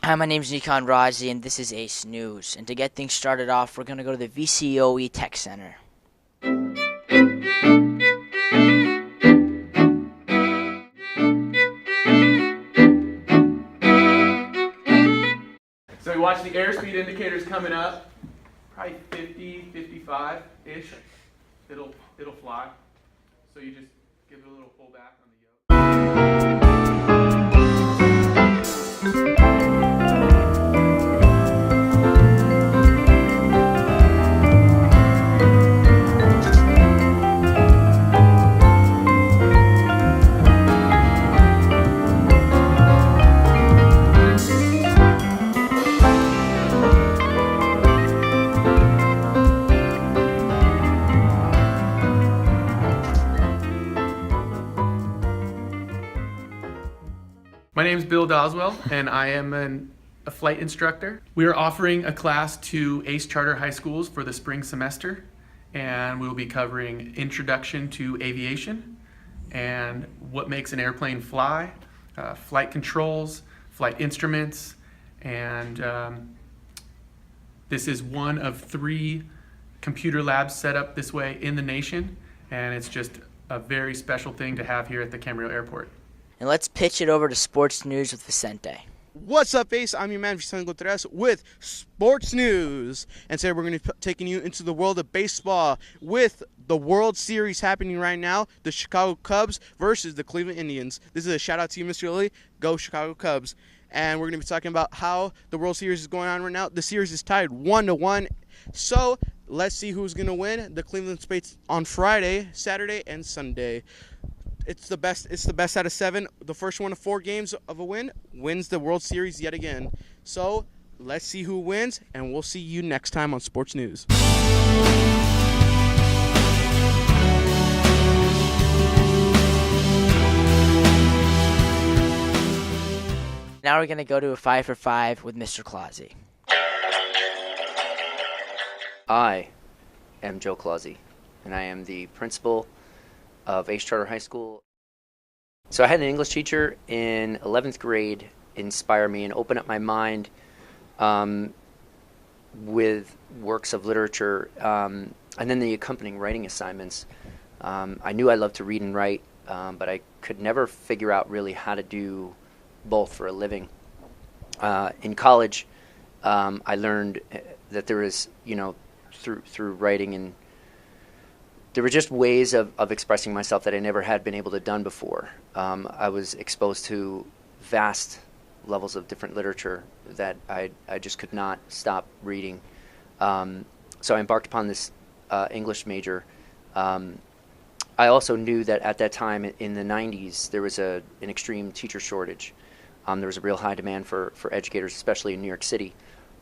Hi, my name is Nikon Razi, and this is ACE News. And to get things started off, we're going to go to the VCOE Tech Center. So we watch the airspeed indicators coming up, probably 50, 55-ish. It'll fly. So you just give it a little pull back on the yoke. My name is Bill Doswell, and I am a flight instructor. We are offering a class to ACE charter high schools for the spring semester, and we will be covering Introduction to Aviation and what makes an airplane fly, flight controls, flight instruments, and this is one of 3 computer labs set up this way in the nation, and it's just a very special thing to have here at the Camarillo Airport. And let's pitch it over to Sports News with Vicente. What's up, Ace? I'm your man, Vicente Gutierrez, with Sports News. And today we're going to be taking you into the world of baseball with the World Series happening right now, the Chicago Cubs versus the Cleveland Indians. This is a shout-out to you, Mr. Lilly. Go Chicago Cubs. And we're going to be talking about how the World Series is going on right now. The series is tied 1-1. So let's see who's going to win. The Cleveland Spates on Friday, Saturday, and Sunday. It's the best out of 7. The first one of 4 games of a win wins the World Series yet again. So let's see who wins, and we'll see you next time on Sports News. Now we're going to go to a 5 for 5 with Mr. Clausy. I am Joe Clausy, and I am the principal of ACE Charter High School. So I had an English teacher in 11th grade inspire me and open up my mind with works of literature and then the accompanying writing assignments. I knew I loved to read and write, but I could never figure out really how to do both for a living. In college, I learned that there is, through writing, and there were just ways of expressing myself that I never had been able to done before. I was exposed to vast levels of different literature that I just could not stop reading. So I embarked upon this English major. I also knew that at that time in the 90s there was an extreme teacher shortage. There was a real high demand for educators, especially in New York City.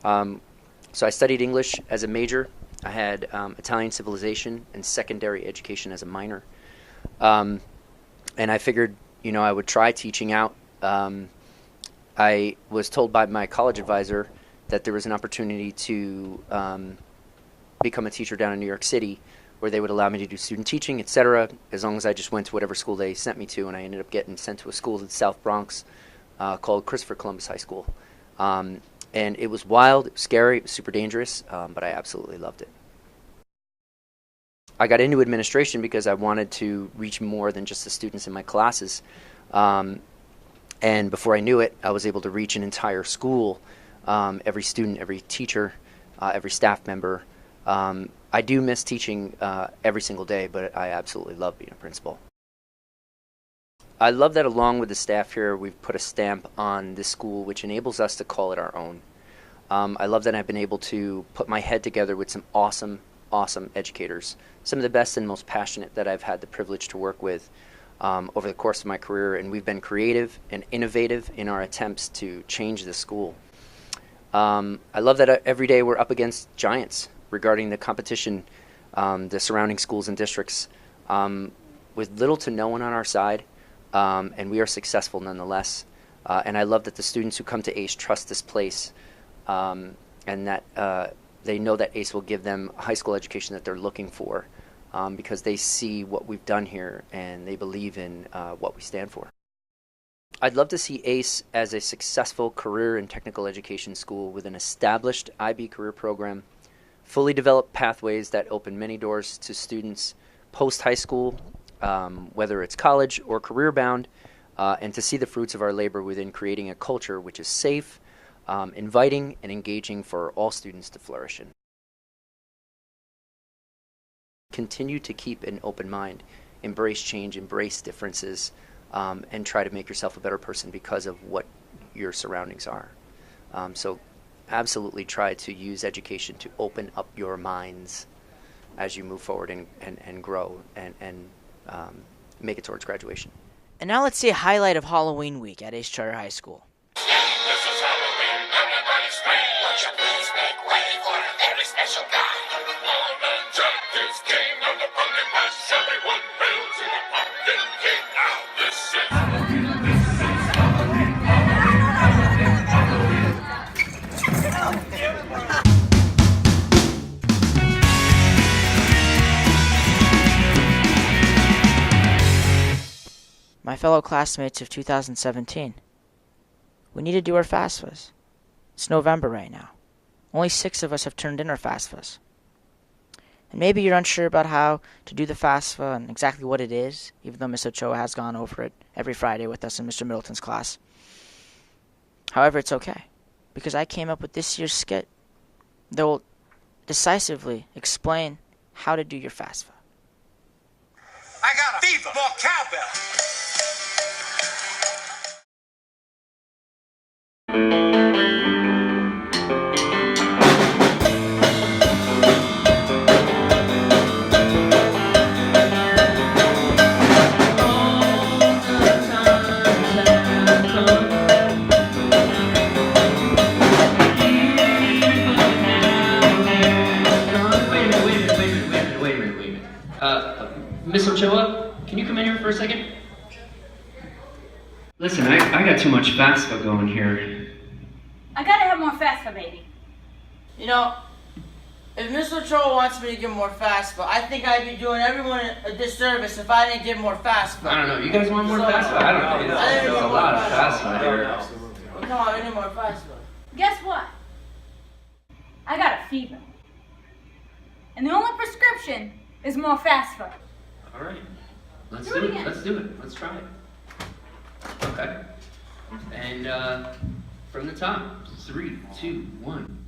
So I studied English as a major. I had Italian civilization and secondary education as a minor. And I figured, I would try teaching out. I was told by my college advisor that there was an opportunity to become a teacher down in New York City where they would allow me to do student teaching, etc., as long as I just went to whatever school they sent me to. And I ended up getting sent to a school in the South Bronx called Christopher Columbus High School. And it was wild, it was scary, it was super dangerous, but I absolutely loved it. I got into administration because I wanted to reach more than just the students in my classes. And before I knew it, I was able to reach an entire school, every student, every teacher, every staff member. I do miss teaching every single day, but I absolutely love being a principal. I love that along with the staff here, we've put a stamp on this school which enables us to call it our own. I love that I've been able to put my head together with some awesome educators, some of the best and most passionate that I've had the privilege to work with over the course of my career, and we've been creative and innovative in our attempts to change the school. I love that every day we're up against giants regarding the competition, the surrounding schools and districts, with little to no one on our side. And we are successful nonetheless. And I love that the students who come to ACE trust this place, and that they know that ACE will give them a high school education that they're looking for, because they see what we've done here and they believe in what we stand for. I'd love to see ACE as a successful career and technical education school with an established IB career program, fully developed pathways that open many doors to students post-high school, whether it's college or career-bound, and to see the fruits of our labor within creating a culture which is safe, inviting, and engaging for all students to flourish in. Continue to keep an open mind, embrace change, embrace differences, and try to make yourself a better person because of what your surroundings are. So absolutely try to use education to open up your minds as you move forward and grow and make it towards graduation. And now let's see a highlight of Halloween week at Ace Charter High School. This is Halloween, everybody scream. Won't you please make way for a very special guy? All the judges came on the pumpkin patch. Everyone hail to the pumpkin king. Now this is My fellow classmates of 2017, we need to do our FAFSAs. It's November right now. Only 6 of us have turned in our FAFSAs. And maybe you're unsure about how to do the FAFSA and exactly what it is, even though Ms. Ochoa has gone over it every Friday with us in Mr. Middleton's class. However, it's okay, because I came up with this year's skit that will decisively explain how to do your FAFSA. I got a fever. More cowbell. Miss Ochoa, can you come in here for a second? Listen, I got too much FAFSA going here. I gotta have more FAFSA, baby. You know, if Ms. Ochoa wants me to give more FAFSA, I think I'd be doing everyone a disservice if I didn't give more FAFSA. I don't know, you guys want more FAFSA? I don't know, there's a lot of FAFSA here. Well, come on, we need more FAFSA. Guess what? I got a fever. And the only prescription is more FAFSA. Alright, let's Do do it it, again. let's do it, let's try it. Okay. And from the top, 3, 2, 1.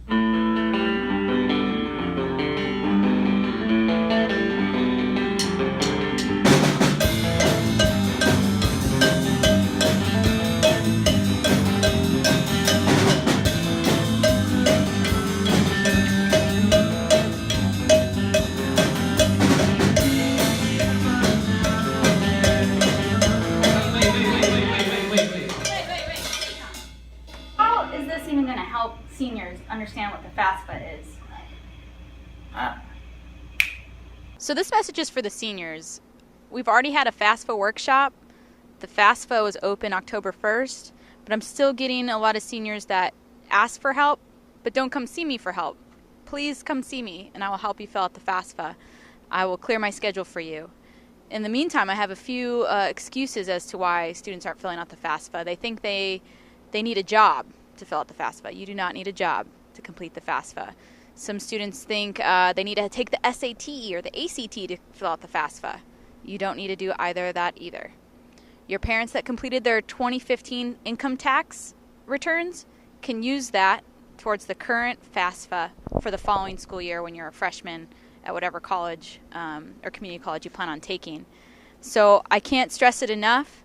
How is this even gonna help seniors understand what the FAFSA is? So this message is for the seniors. We've already had a FAFSA workshop. The FAFSA was open October 1st, but I'm still getting a lot of seniors that ask for help, but don't come see me for help. Please come see me, and I will help you fill out the FAFSA. I will clear my schedule for you. In the meantime, I have a few excuses as to why students aren't filling out the FAFSA. They think they need a job to fill out the FAFSA. You do not need a job to complete the FAFSA. Some students think they need to take the SAT or the A.C.E. to fill out the FAFSA. You don't need to do either of that either. Your parents that completed their 2015 income tax returns can use that towards the current FAFSA for the following school year when you're a freshman at whatever college or community college you plan on taking. So I can't stress it enough.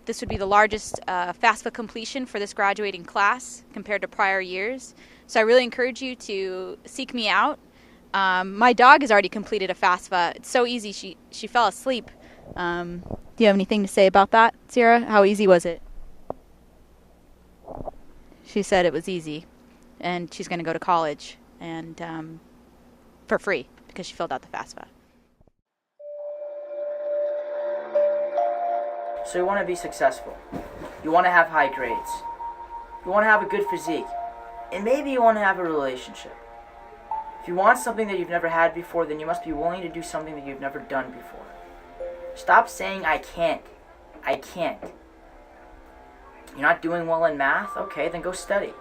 This would be the largest FAFSA completion for this graduating class compared to prior years. So I really encourage you to seek me out. My dog has already completed a FAFSA. It's so easy. She fell asleep. Do you have anything to say about that, Sierra? How easy was it? She said it was easy, and she's going to go to college and for free because she filled out the FAFSA. So you want to be successful. You want to have high grades. You want to have a good physique. And maybe you want to have a relationship. If you want something that you've never had before, then you must be willing to do something that you've never done before. Stop saying I can't. I can't. You're not doing well in math? Okay, then go study.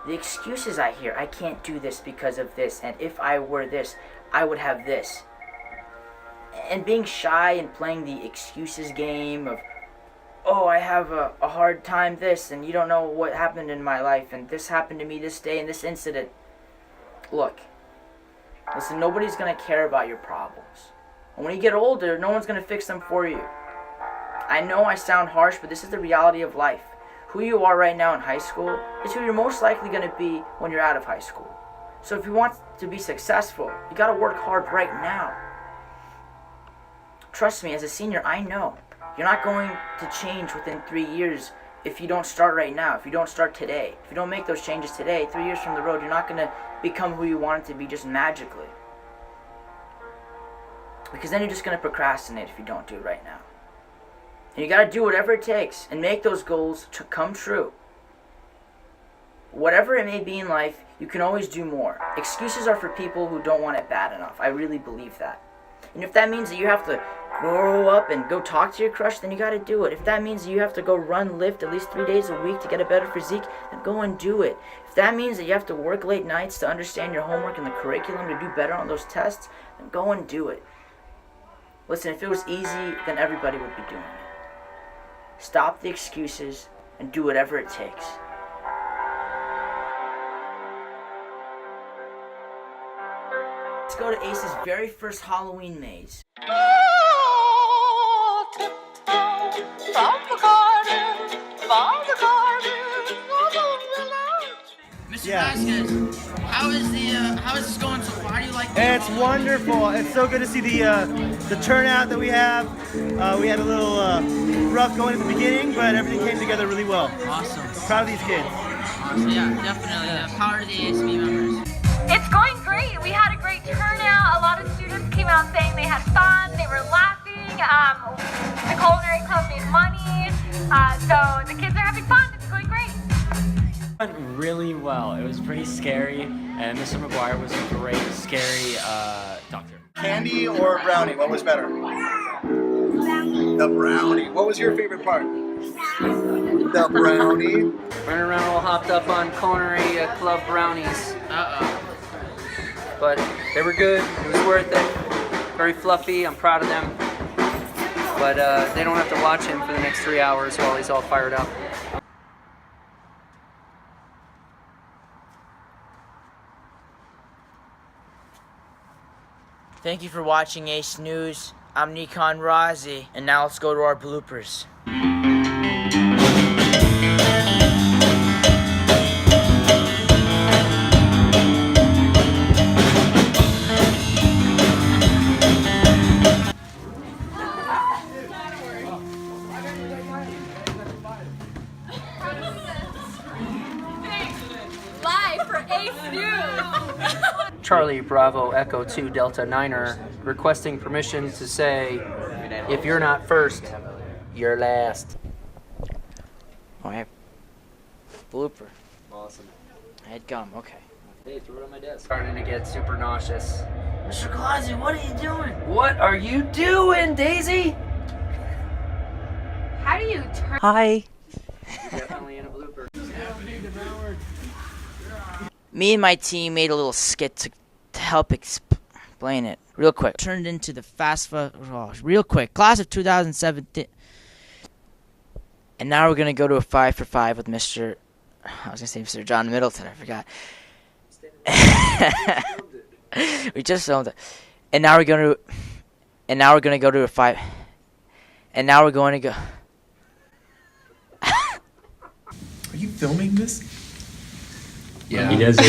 The excuses I hear, I can't do this because of this, and if I were this, I would have this. And being shy and playing the excuses game of, oh, I have a hard time this, and you don't know what happened in my life, and this happened to me this day, and this incident. Look, listen, nobody's going to care about your problems. And when you get older, no one's going to fix them for you. I know I sound harsh, but this is the reality of life. Who you are right now in high school is who you're most likely going to be when you're out of high school. So if you want to be successful, you got to work hard right now. Trust me, as a senior, I know you're not going to change within 3 years if you don't start right now, if you don't start today. If you don't make those changes today, 3 years from the road, you're not going to become who you want to be just magically. Because then you're just going to procrastinate if you don't do it right now. And you got to do whatever it takes and make those goals to come true. Whatever it may be in life, you can always do more. Excuses are for people who don't want it bad enough. I really believe that. And if that means that you have to grow up and go talk to your crush, then you got to do it. If that means that you have to go lift at least 3 days a week to get a better physique, then go and do it. If that means that you have to work late nights to understand your homework and the curriculum to do better on those tests, then go and do it. Listen, if it was easy, then everybody would be doing it. Stop the excuses and do whatever it takes. Let's go to Ace's very first Halloween maze. Mr. Vasquez, how is this going? So why do you like It's wonderful. It's so good to see the turnout that we have. We had a little rough going at the beginning, but everything came together really well. Awesome. Proud of these kids. Awesome. Yeah, definitely. Power to the A.C.E members. It's going great. We had a great turnout. A lot of students came out saying they had fun. They were laughing. The culinary club made money. So the kids are having fun. It's going great. It went really well. It was pretty scary, and Mr. McGuire was a great, scary doctor. Candy or brownie? What was better? The brownie. What was your favorite part? The brownie. Running around all hopped up on culinary club brownies. But they were good. It was worth it. Very fluffy. I'm proud of them. But they don't have to watch him for the next 3 hours while he's all fired up. Thank you for watching Ace News. I'm Nikon Razi, and now let's go to our bloopers. Live for Ace News. Charlie Bravo Echo 2 Delta Niner requesting permission to say, if you're not first, you're last. Alright. Blooper. Awesome. I had gum, okay. Hey, threw it on my desk. Starting to get super nauseous. Mr. Clausy, what are you doing? What are you doing, Daisy? How do you turn? Hi. Definitely in a blooper. Me and my team made a little skit to help explain it. Real quick. Turned into the FAFSA. Oh, real quick. Class of 2017. And now we're going to go to a 5 for 5 with Mr. I was going to say Mr. John Middleton. I forgot. We just filmed it. And now we're going to go to a 5. And now we're going to go. Are you filming this? Yeah. He does it.